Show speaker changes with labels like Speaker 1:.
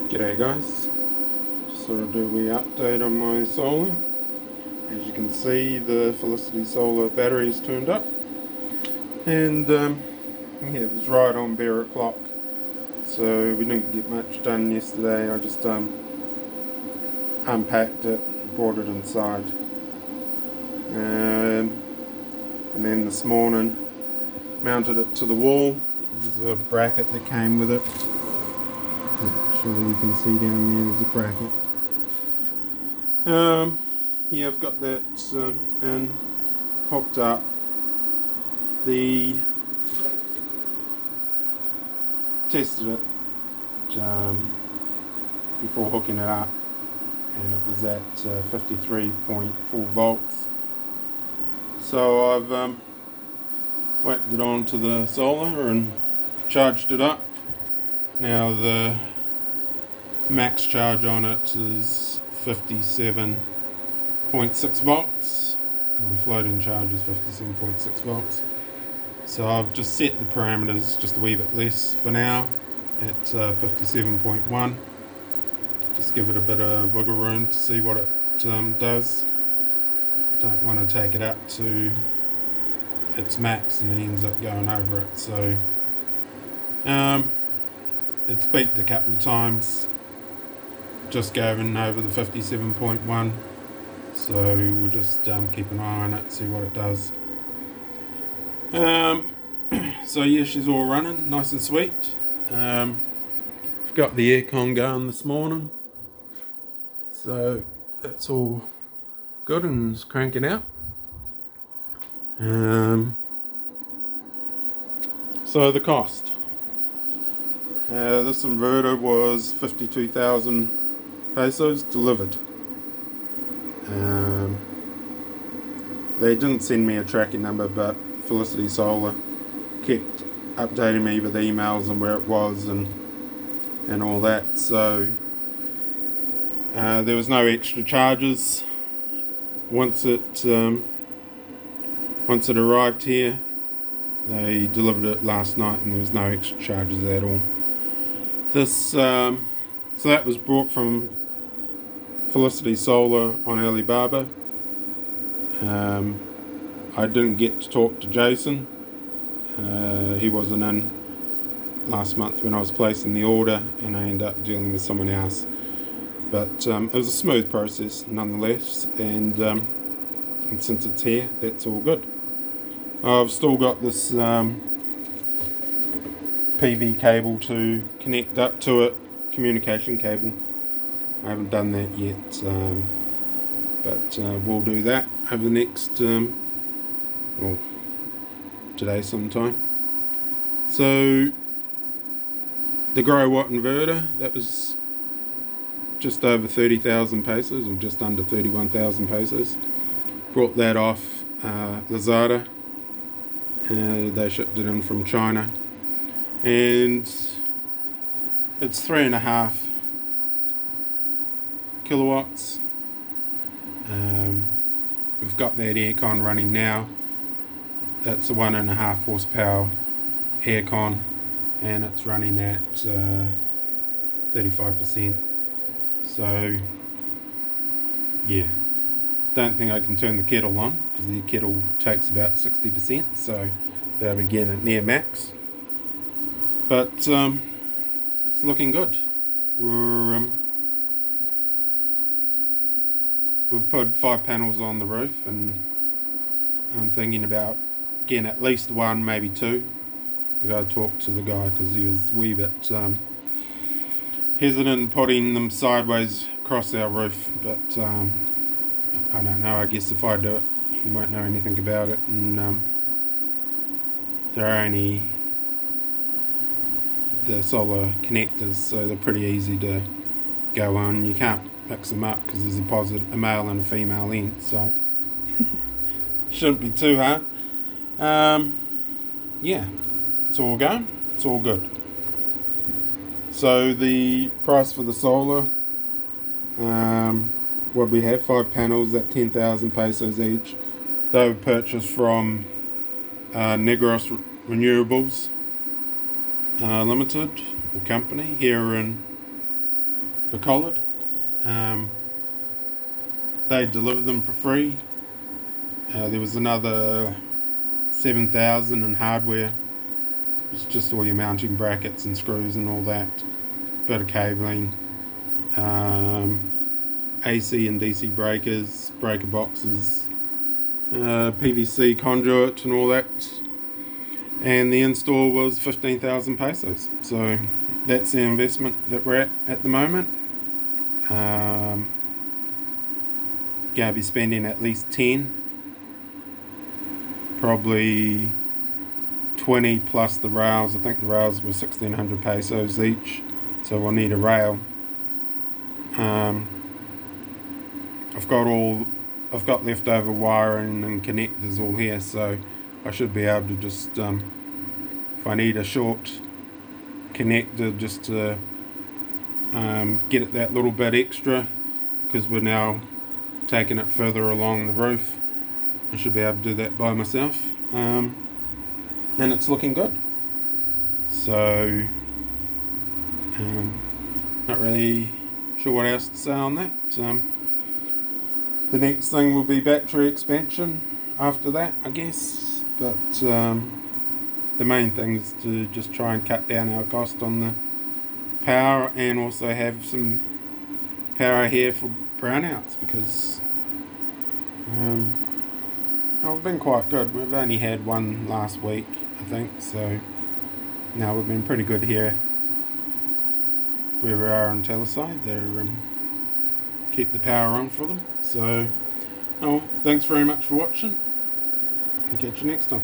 Speaker 1: G'day guys, just thought I'd do a wee update on my solar. As you can see, the Felicity solar battery is turned up, and it was right on bare o'clock, so we didn't get much done yesterday. I just unpacked it, brought it inside, and then this morning mounted it to the wall. There's a bracket that came with it. Surely you can see down there's a bracket. I've got that and hooked up. Tested it before hooking it up, and it was at 53.4 volts. So I've whacked it onto the solar and charged it up. Now the max charge on it is 57.6 volts, and the floating charge is 57.6 volts. So I've just set the parameters just a wee bit less for now at 57.1. Just give it a bit of wiggle room to see what it does. Don't want to take it up to its max and it ends up going over it. So it's beeped a couple of times, just going over the 57.1, so we'll just keep an eye on it, see what it does. So yeah, she's all running nice and sweet. We've got the aircon going this morning, so that's all good and it's cranking out. So the cost. This inverter was 52,000 pesos delivered. They didn't send me a tracking number, but Felicity Solar kept updating me with emails and where it was and all that. So there was no extra charges once it arrived here. They delivered it last night, and there was no extra charges at all. So that was brought from Felicity Solar on Alibaba. I didn't get to talk to Jason. He wasn't in last month when I was placing the order, and I ended up dealing with someone else. But it was a smooth process nonetheless, and since it's here, that's all good. I've still got this PV cable to connect up to it, communication cable. I haven't done that yet, but we'll do that over the next, today sometime. So the grow watt inverter, that was just over 30,000 pesos, or just under 31,000 pesos. Brought that off Lazada. They shipped it in from China, and it's 3.5 kilowatts. We've got that aircon running now. That's a 1.5 horsepower aircon, and it's running at 35%. So yeah, don't think I can turn the kettle on because the kettle takes about 60%, so they'll be getting it near max. But it's looking good. We've put 5 panels on the roof, and I'm thinking about getting at least 1, maybe 2. I've got to talk to the guy because he was a wee bit hesitant putting them sideways across our roof, but I don't know. I guess if I do it, he won't know anything about it, and they're only the solar connectors, so they're pretty easy to go on. You can't mix them up because there's a male and a female end, so shouldn't be too hard. Yeah, it's all going. It's all good. So the price for the solar, what we have, 5 panels at 10,000 pesos each. They were purchased from Negros Renewables Limited, a company here in for Collard. They delivered them for free. There was another 7,000 in hardware. It's just all your mounting brackets and screws and all that. Bit of cabling. AC and DC breakers, breaker boxes, PVC conduit and all that. And the install was 15,000 pesos. So that's the investment that we're at the moment. Going to be spending at least 10, probably 20 plus the rails. I think the rails were 1,600 pesos each, so we'll need a rail. I've got leftover wiring and connectors all here, so I should be able to just, if I need a short connector, just to get it that little bit extra, because we're now taking it further along the roof. I should be able to do that by myself, and it's looking good. So, not really sure what else to say on that. The next thing will be battery expansion after that, I guess. But the main thing is to just try and cut down our cost on the power, and also have some power here for brownouts, because we've been quite good. We've only had one last week, I think, so now we've been pretty good here where we are on Taliside. They're keep the power on for them. So, thanks very much for watching, and catch you next time.